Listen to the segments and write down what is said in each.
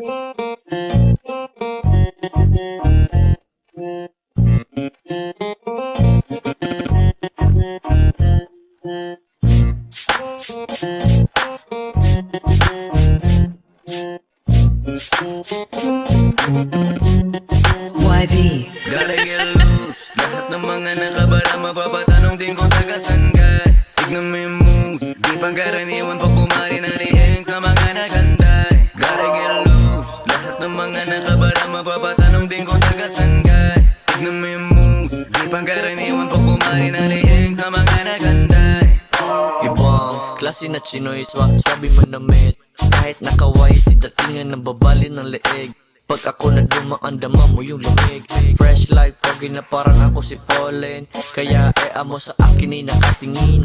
YB. Gotta get loose. Lahat ng mga nakabara mapapatanong din kung tagasan ka. Tignan mo yung moves, di pangkaraniwan pag bumari na lieng sa mga naganda. Gotta get loose. Lahat ng mga nakabara mapapatanong din kung tagasan ka. Tignan mo yung moves, di pangkaraniwan pag bumari na lieng sa mga naganda. Ibang klase na chinoy, swabe manamit. Kahit nakaway, di datingan ng babali ng leeg. Pag ako na dumaan, dama mo yung lumig. Fresh like pogi na parang ako si Pollen. Kaya amo sa akin ay nakatingin.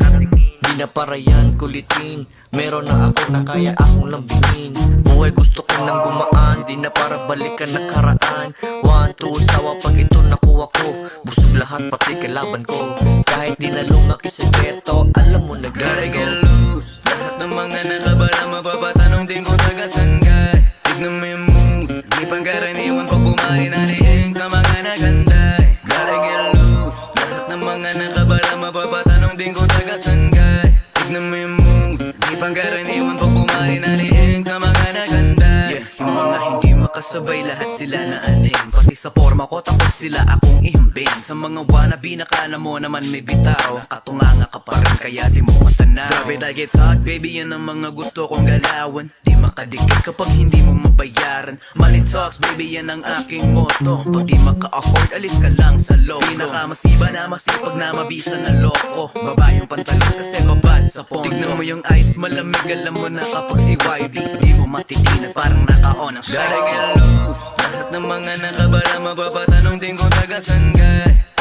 Di na para yan kulitin. Meron na ako na kaya akong lambingin. Buhay gusto ko nang gumaan, di na para balikan nakaraan. 1, 2, sawa pag ito nakuha ko. Busog lahat pati kalaban ko. Kahit di na lumaki sa ghetto, alam mo na Gotta get loose. Lahat ng mga nakabara mapapatanong din kung tagasan ka. Tignan mo yung moves, di pangkaraniwan pag bumari na lieng sa mga naganda. Gotta get loose. Lahat ng mga nakabara mapapatanong din kung tagasan ka. Tignan mo yung moves, di pangkaraniwan pag bumari na lieng sa mga naganda. Yung mga hindi makasabay, lahat sila na aning. Pati sa forma ko, takot sila akong ihambing. Sa mga wannabe, nakala mo naman may bitaw. Nakatunganga ka pa rin, kaya di mo matanaw. Grabe like it's hot, baby, yan ang mga gusto kong galawan. Di makadikit kapag hindi mo mabayaran. Money talks, baby, yan ang aking motto. Pag di maka-afford, alis ka lang sa loko. Pinakamasiba na masipag na mabisa na loko. Baba yung pantalon kasi babad sa pondo. Tignan mo yung ice, malamig, alam mo na kapag si YB di mo matitinag, parang naka-on ang Gotta stress get loose. Lahat ng mga nakabara mapapatanong din kung tagasan ka.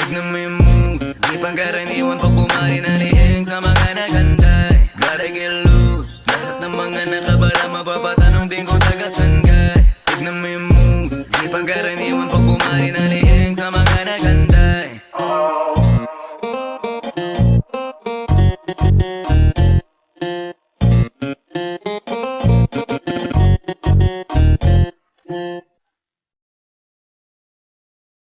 Tignan mo yung moves, di pangkaraniwan pag bumari na lieng sa mga naganda. Gotta get loose. Lahat ng mga nakabara mapapatanong din kung tagasan ka. Tignan mo yung moves, di pangkaraniwan pag bumari na lieng